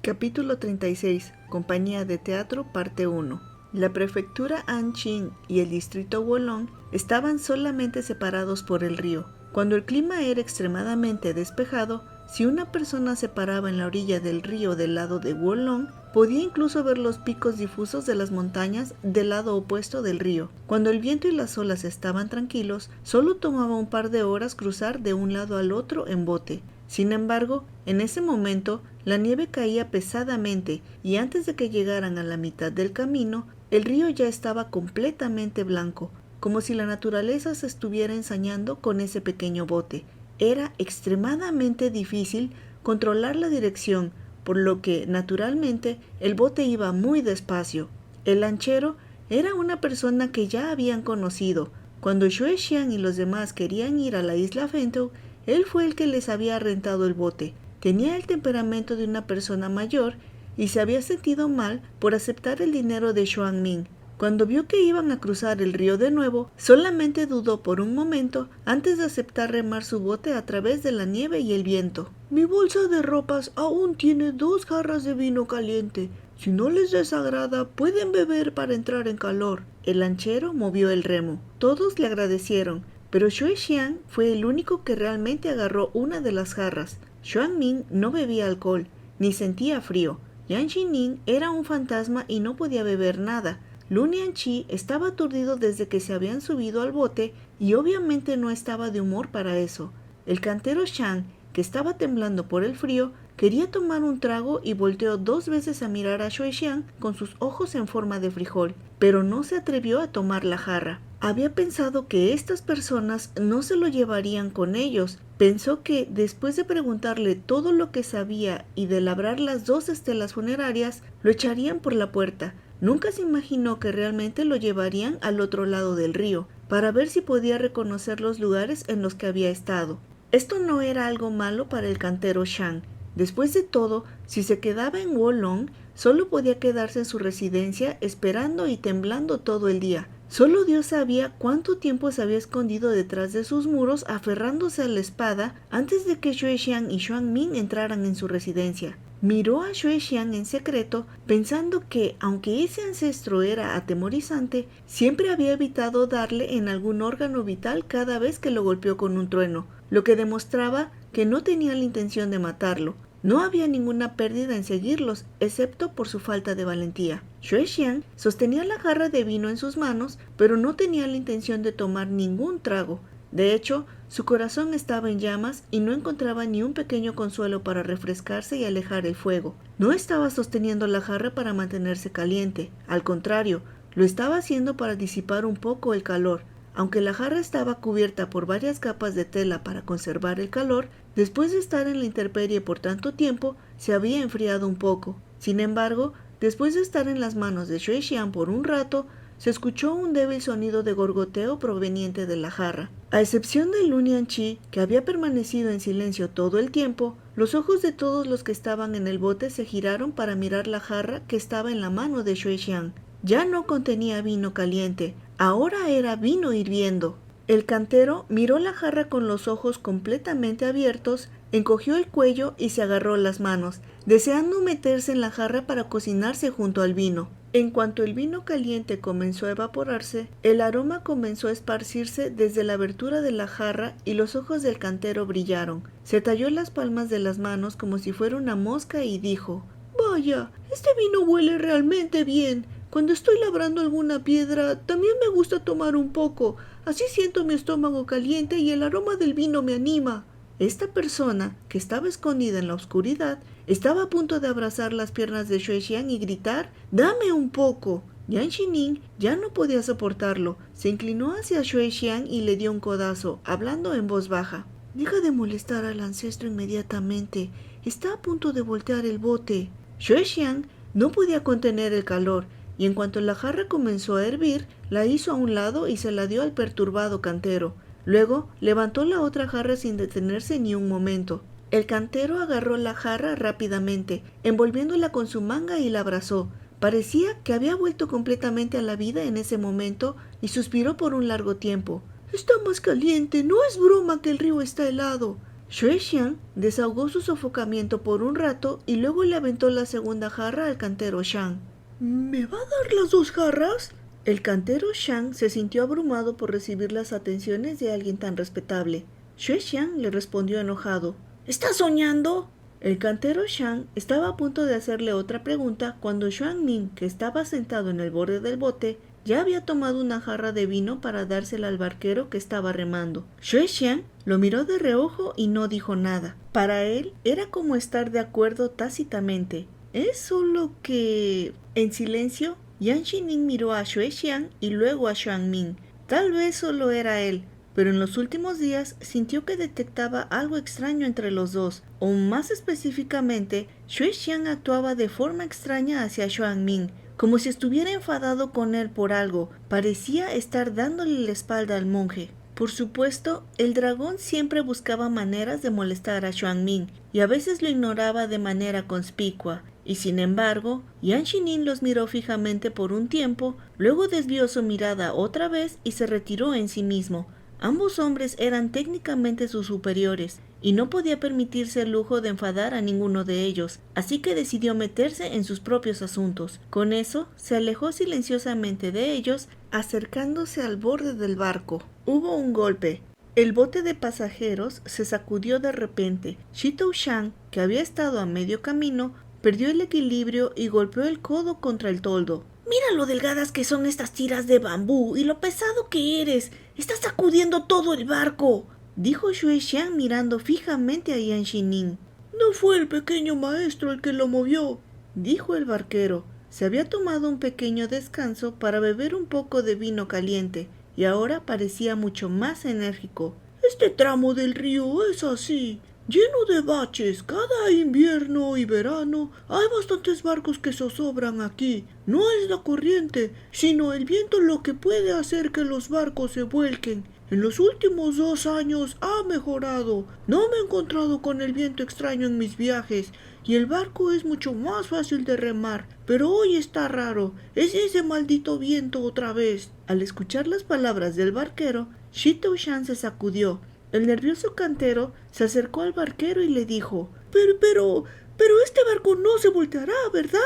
Capítulo 36. Compañía de teatro, parte 1. La prefectura Anqing y el distrito Wolong estaban solamente separados por el río. Cuando el clima era extremadamente despejado, si una persona se paraba en la orilla del río del lado de Wolong, podía incluso ver los picos difusos de las montañas del lado opuesto del río. Cuando el viento y las olas estaban tranquilos, solo tomaba un par de horas cruzar de un lado al otro en bote. Sin embargo, en ese momento, la nieve caía pesadamente y antes de que llegaran a la mitad del camino, el río ya estaba completamente blanco, como si la naturaleza se estuviera ensañando con ese pequeño bote. Era extremadamente difícil controlar la dirección, por lo que, naturalmente, el bote iba muy despacio. El lanchero era una persona que ya habían conocido. Cuando Xue Xian y los demás querían ir a la isla Fengtou, él fue el que les había rentado el bote. Tenía el temperamento de una persona mayor y se había sentido mal por aceptar el dinero de Xuan Ming. Cuando vio que iban a cruzar el río de nuevo, solamente dudó por un momento antes de aceptar remar su bote a través de la nieve y el viento. Mi bolsa de ropas aún tiene 2 jarras de vino caliente. Si no les desagrada, pueden beber para entrar en calor. El lanchero movió el remo. Todos le agradecieron, pero Xue Xian fue el único que realmente agarró una de las jarras. Xuan Ming no bebía alcohol, ni sentía frío. Yang Xining era un fantasma y no podía beber nada. Lu Nianqi estaba aturdido desde que se habían subido al bote y obviamente no estaba de humor para eso. El cantero Shang, que estaba temblando por el frío, quería tomar un trago y volteó 2 veces a mirar a Xue Xian con sus ojos en forma de frijol, pero no se atrevió a tomar la jarra. Había pensado que estas personas no se lo llevarían con ellos. Pensó que, después de preguntarle todo lo que sabía y de labrar las 2 estelas funerarias, lo echarían por la puerta. Nunca se imaginó que realmente lo llevarían al otro lado del río, para ver si podía reconocer los lugares en los que había estado. Esto no era algo malo para el cantero Shang. Después de todo, si se quedaba en Wolong, solo podía quedarse en su residencia esperando y temblando todo el día. Solo Dios sabía cuánto tiempo se había escondido detrás de sus muros aferrándose a la espada antes de que Xue Xian y Xuan Ming entraran en su residencia. Miró a Xue Xian en secreto, pensando que, aunque ese ancestro era atemorizante, siempre había evitado darle en algún órgano vital cada vez que lo golpeó con un trueno, lo que demostraba que no tenía la intención de matarlo. No había ninguna pérdida en seguirlos, excepto por su falta de valentía. Xue Xian sostenía la jarra de vino en sus manos, pero no tenía la intención de tomar ningún trago. De hecho, su corazón estaba en llamas y no encontraba ni un pequeño consuelo para refrescarse y alejar el fuego. No estaba sosteniendo la jarra para mantenerse caliente. Al contrario, lo estaba haciendo para disipar un poco el calor. Aunque la jarra estaba cubierta por varias capas de tela para conservar el calor, después de estar en la intemperie por tanto tiempo, se había enfriado un poco. Sin embargo, después de estar en las manos de Xue Xian por un rato, se escuchó un débil sonido de gorgoteo proveniente de la jarra. A excepción de Lu Nianqi, que había permanecido en silencio todo el tiempo, los ojos de todos los que estaban en el bote se giraron para mirar la jarra que estaba en la mano de Xue Xian. Ya no contenía vino caliente, ahora era vino hirviendo. El cantero miró la jarra con los ojos completamente abiertos, encogió el cuello y se agarró las manos, deseando meterse en la jarra para cocinarse junto al vino. En cuanto el vino caliente comenzó a evaporarse, el aroma comenzó a esparcirse desde la abertura de la jarra y los ojos del cantero brillaron. Se talló las palmas de las manos como si fuera una mosca y dijo: «Vaya, este vino huele realmente bien. Cuando estoy labrando alguna piedra, también me gusta tomar un poco. Así siento mi estómago caliente y el aroma del vino me anima». Esta persona, que estaba escondida en la oscuridad, estaba a punto de abrazar las piernas de Xue Xian y gritar: «¡Dame un poco!». Yang Xining ya no podía soportarlo. Se inclinó hacia Xue Xian y le dio un codazo, hablando en voz baja: «Deja de molestar al ancestro inmediatamente. Está a punto de voltear el bote». Xue Xian no podía contener el calor, y en cuanto la jarra comenzó a hervir, la hizo a un lado y se la dio al perturbado cantero. Luego levantó la otra jarra sin detenerse ni un momento. El cantero agarró la jarra rápidamente, envolviéndola con su manga y la abrazó. Parecía que había vuelto completamente a la vida en ese momento y suspiró por un largo tiempo. «Está más caliente, no es broma que el río está helado». Xue Xiang desahogó su sofocamiento por un rato y luego le aventó la segunda jarra al cantero Shang. ¿Me va a dar las 2 jarras? El cantero Shang se sintió abrumado por recibir las atenciones de alguien tan respetable. Xue Xiang le respondió enojado. ¿Estás soñando? El cantero Shang estaba a punto de hacerle otra pregunta cuando Xuan Ming, que estaba sentado en el borde del bote, ya había tomado una jarra de vino para dársela al barquero que estaba remando. Xue Xiang lo miró de reojo y no dijo nada. Para él era como estar de acuerdo tácitamente. Es solo que... En silencio, Yan Xining miró a Xue Xiang y luego a Xuan Ming. Tal vez solo era él, pero en los últimos días sintió que detectaba algo extraño entre los dos, o más específicamente, Xue Xiang actuaba de forma extraña hacia Xuan Ming, como si estuviera enfadado con él por algo. Parecía estar dándole la espalda al monje. Por supuesto, el dragón siempre buscaba maneras de molestar a Xuan Ming, y a veces lo ignoraba de manera conspicua. Y sin embargo, Yan Xining los miró fijamente por un tiempo, luego desvió su mirada otra vez y se retiró en sí mismo. Ambos hombres eran técnicamente sus superiores, y no podía permitirse el lujo de enfadar a ninguno de ellos, así que decidió meterse en sus propios asuntos. Con eso, se alejó silenciosamente de ellos, acercándose al borde del barco. Hubo un golpe. El bote de pasajeros se sacudió de repente. Shi Shang, que había estado a medio camino, perdió el equilibrio y golpeó el codo contra el toldo. «Mira lo delgadas que son estas tiras de bambú y lo pesado que eres. Estás sacudiendo todo el barco», dijo Xue Xiang mirando fijamente a Yan Xining. «No fue el pequeño maestro el que lo movió», dijo el barquero. Se había tomado un pequeño descanso para beber un poco de vino caliente y ahora parecía mucho más enérgico. «Este tramo del río es así, lleno de baches. Cada invierno y verano hay bastantes barcos que zozobran aquí. No es la corriente, sino el viento lo que puede hacer que los barcos se vuelquen. En los últimos 2 años ha mejorado. No me he encontrado con el viento extraño en mis viajes y el barco es mucho más fácil de remar. Pero hoy está raro. Es ese maldito viento otra vez». Al escuchar las palabras del barquero, Shi Shan se sacudió. El nervioso cantero se acercó al barquero y le dijo: Pero este barco no se volteará, ¿verdad?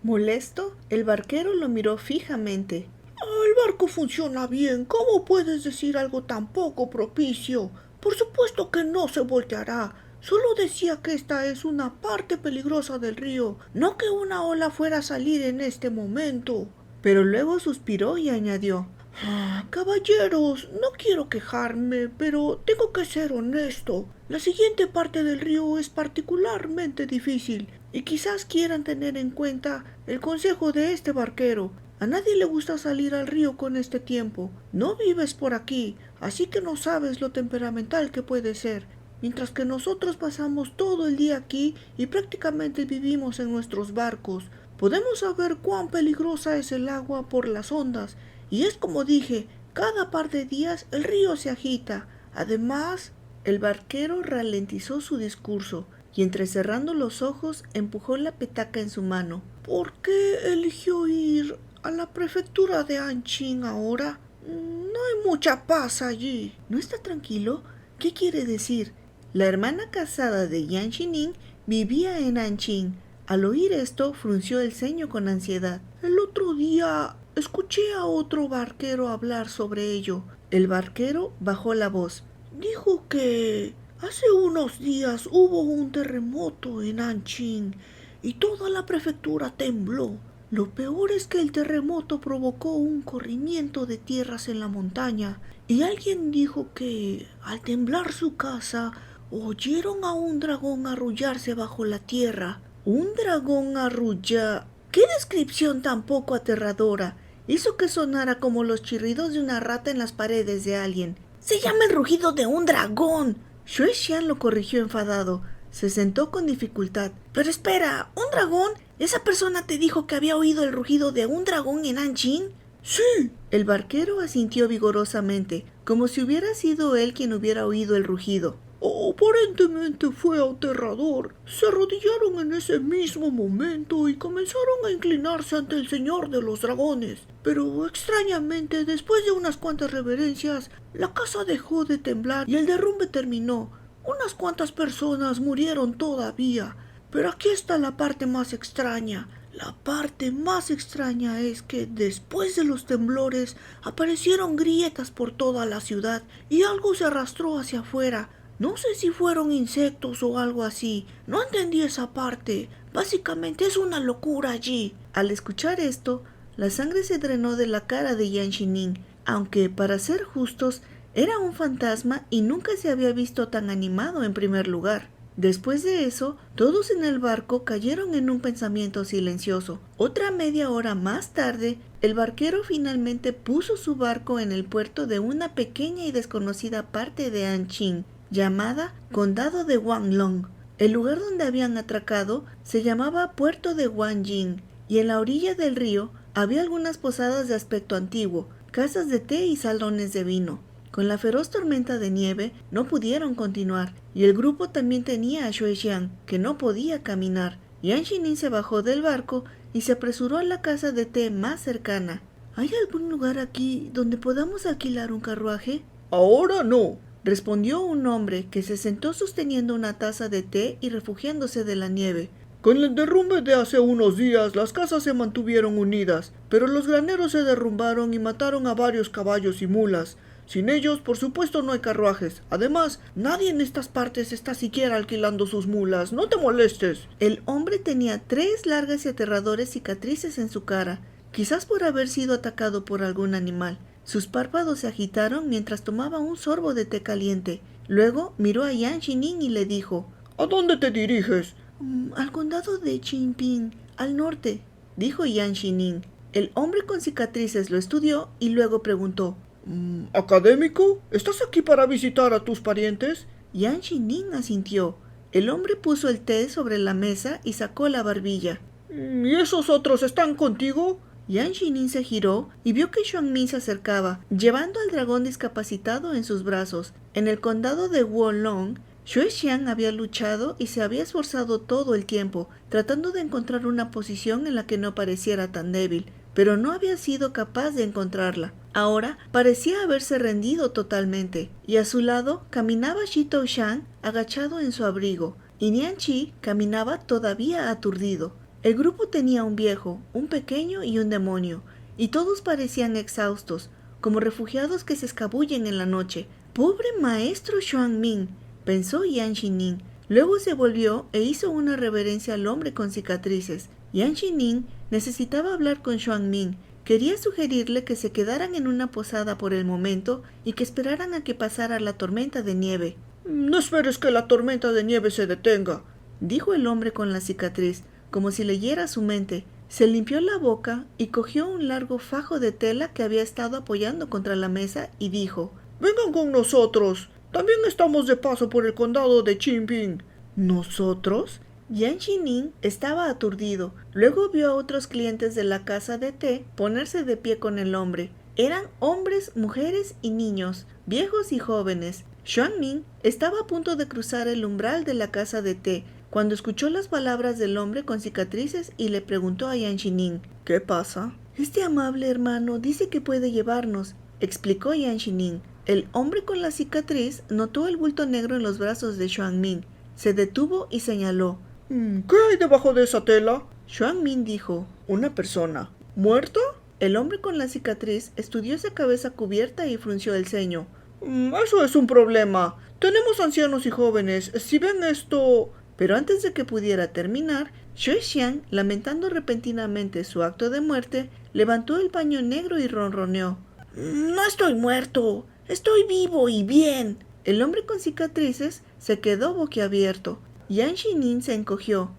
Molesto, el barquero lo miró fijamente. «El barco funciona bien. ¿Cómo puedes decir algo tan poco propicio? Por supuesto que no se volteará. Solo decía que esta es una parte peligrosa del río, no que una ola fuera a salir en este momento». Pero luego suspiró y añadió: «Caballeros, no quiero quejarme, pero tengo que ser honesto. La siguiente parte del río es particularmente difícil y quizás quieran tener en cuenta el consejo de este barquero. A nadie le gusta salir al río con este tiempo. No vives por aquí, así que no sabes lo temperamental que puede ser. Mientras que nosotros pasamos todo el día aquí y prácticamente vivimos en nuestros barcos, podemos saber cuán peligrosa es el agua por las ondas. Y es como dije, cada par de días el río se agita. Además...». El barquero ralentizó su discurso y entrecerrando los ojos empujó la petaca en su mano. «¿Por qué eligió ir a la prefectura de Anqing ahora? No hay mucha paz allí». «¿No está tranquilo? ¿Qué quiere decir?». La hermana casada de Yan Xining vivía en Anqing. Al oír esto, frunció el ceño con ansiedad. «El otro día escuché a otro barquero hablar sobre ello». El barquero bajó la voz. «Dijo que hace unos días hubo un terremoto en Anqing y toda la prefectura tembló. Lo peor es que el terremoto provocó un corrimiento de tierras en la montaña y alguien dijo que al temblar su casa oyeron a un dragón arrullarse bajo la tierra». «¿Un dragón arrulla...?» «¡Qué descripción tan poco aterradora!». Hizo que sonara como los chirridos de una rata en las paredes de alguien. «Se llama el rugido de un dragón». Xue Xiang lo corrigió enfadado. Se sentó con dificultad. «Pero espera, ¿un dragón? ¿Esa persona te dijo que había oído el rugido de un dragón en Anqing?» «Sí». El barquero asintió vigorosamente, como si hubiera sido él quien hubiera oído el rugido. «Aparentemente fue aterrador. Se arrodillaron en ese mismo momento y comenzaron a inclinarse ante el señor de los dragones. Pero extrañamente, después de unas cuantas reverencias, la casa dejó de temblar y el derrumbe terminó. Unas cuantas personas murieron todavía, pero aquí está la parte más extraña. La parte más extraña es que después de los temblores aparecieron grietas por toda la ciudad y algo se arrastró hacia afuera. No sé si fueron insectos o algo así. No entendí esa parte. Básicamente es una locura allí. Al escuchar esto, la sangre se drenó de la cara de Yan Shining, aunque, para ser justos, era un fantasma y nunca se había visto tan animado en primer lugar. Después de eso, todos en el barco cayeron en un pensamiento silencioso. Otra media hora más tarde, el barquero finalmente puso su barco en el puerto de una pequeña y desconocida parte de Anqing, llamada Condado de Wanglong. El lugar donde habían atracado se llamaba Puerto de Wanjing, y en la orilla del río había algunas posadas de aspecto antiguo, casas de té y salones de vino. Con la feroz tormenta de nieve no pudieron continuar, y el grupo también tenía a Xue Xiang, que no podía caminar. Yan Shining se bajó del barco y se apresuró a la casa de té más cercana. ¿Hay algún lugar aquí donde podamos alquilar un carruaje? Ahora no, respondió un hombre que se sentó sosteniendo una taza de té y refugiándose de la nieve. Con el derrumbe de hace unos días, las casas se mantuvieron unidas, pero los graneros se derrumbaron y mataron a varios caballos y mulas. Sin ellos, por supuesto, no hay carruajes. Además, nadie en estas partes está siquiera alquilando sus mulas. No te molestes. El hombre tenía 3 largas y aterradoras cicatrices en su cara, quizás por haber sido atacado por algún animal. Sus párpados se agitaron mientras tomaba un sorbo de té caliente. Luego miró a Yan Shining y le dijo: ¿A dónde te diriges? Al condado de Qingping, al norte, dijo Yan Shining. El hombre con cicatrices lo estudió y luego preguntó: ¿Académico? ¿Estás aquí para visitar a tus parientes? Yan Shining asintió. El hombre puso el té sobre la mesa y sacó la barbilla. ¿Y esos otros están contigo? Yan Shining se giró y vio que Xuan Min se acercaba, llevando al dragón discapacitado en sus brazos. En el condado de Wolong, Xue Xiang había luchado y se había esforzado todo el tiempo, tratando de encontrar una posición en la que no pareciera tan débil, pero no había sido capaz de encontrarla. Ahora parecía haberse rendido totalmente, y a su lado caminaba Shi Toushan agachado en su abrigo, y Nian Qi caminaba todavía aturdido. El grupo tenía un viejo, un pequeño y un demonio, y todos parecían exhaustos, como refugiados que se escabullen en la noche. «¡Pobre maestro Xuan Min!», pensó Yan Shining. Luego se volvió e hizo una reverencia al hombre con cicatrices. Yan Shining necesitaba hablar con Xuan Min. Quería sugerirle que se quedaran en una posada por el momento y que esperaran a que pasara la tormenta de nieve. «No esperes que la tormenta de nieve se detenga», dijo el hombre con la cicatriz, como si leyera su mente. Se limpió la boca y cogió un largo fajo de tela que había estado apoyando contra la mesa y dijo: «Vengan con nosotros. También estamos de paso por el condado de Qingping». ¿Nosotros? Yan Shining estaba aturdido. Luego vio a otros clientes de la casa de té ponerse de pie con el hombre. Eran hombres, mujeres y niños, viejos y jóvenes. Xuan Min estaba a punto de cruzar el umbral de la casa de té cuando escuchó las palabras del hombre con cicatrices y le preguntó a Yan Shining: «¿Qué pasa?» «Este amable hermano dice que puede llevarnos», explicó Yan Shining. El hombre con la cicatriz notó el bulto negro en los brazos de Xuan Min. Se detuvo y señaló. ¿Qué hay debajo de esa tela? Xuan Min dijo: «Una persona. ¿Muerta?» El hombre con la cicatriz estudió esa cabeza cubierta y frunció el ceño. Eso es un problema. Tenemos ancianos y jóvenes. Si ven esto... Pero antes de que pudiera terminar, Xue Xiang, lamentando repentinamente su acto de muerte, levantó el paño negro y ronroneó. «No estoy muerto. Estoy vivo y bien». El hombre con cicatrices se quedó boquiabierto. Yan Shining se encogió.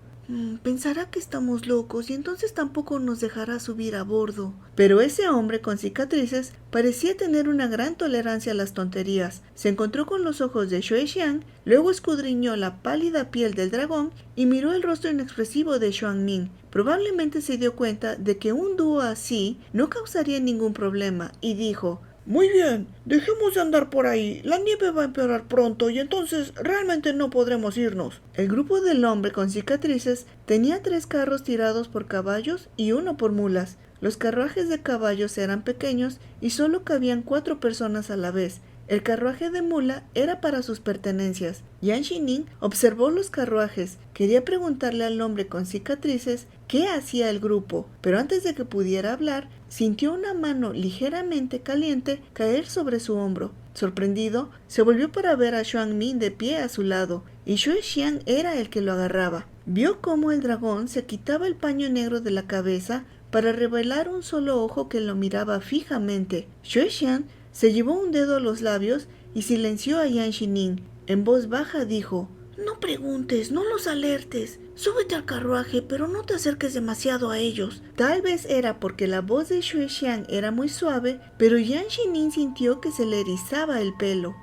Pensará que estamos locos y entonces tampoco nos dejará subir a bordo. Pero ese hombre con cicatrices parecía tener una gran tolerancia a las tonterías. Se encontró con los ojos de Xue Xiang, luego escudriñó la pálida piel del dragón y miró el rostro inexpresivo de Xuan Min. Probablemente se dio cuenta de que un dúo así no causaría ningún problema y dijo: «Muy bien, dejemos de andar por ahí. La nieve va a empeorar pronto y entonces realmente no podremos irnos». El grupo del hombre con cicatrices tenía 3 carros tirados por caballos y 1 por mulas. Los carruajes de caballos eran pequeños y solo cabían 4 personas a la vez. El carruaje de mula era para sus pertenencias. Yan Shining observó los carruajes. Quería preguntarle al hombre con cicatrices qué hacía el grupo, pero antes de que pudiera hablar, sintió una mano ligeramente caliente caer sobre su hombro. Sorprendido, se volvió para ver a Xuan Min de pie a su lado, y Xue Xian era el que lo agarraba. Vio cómo el dragón se quitaba el paño negro de la cabeza para revelar un solo ojo que lo miraba fijamente. Xue Xian se llevó un dedo a los labios y silenció a Yan Shining. En voz baja dijo: No preguntes, no los alertes. Súbete al carruaje, pero no te acerques demasiado a ellos. Tal vez era porque la voz de Xue Xian era muy suave, pero Yan Shining sintió que se le erizaba el pelo.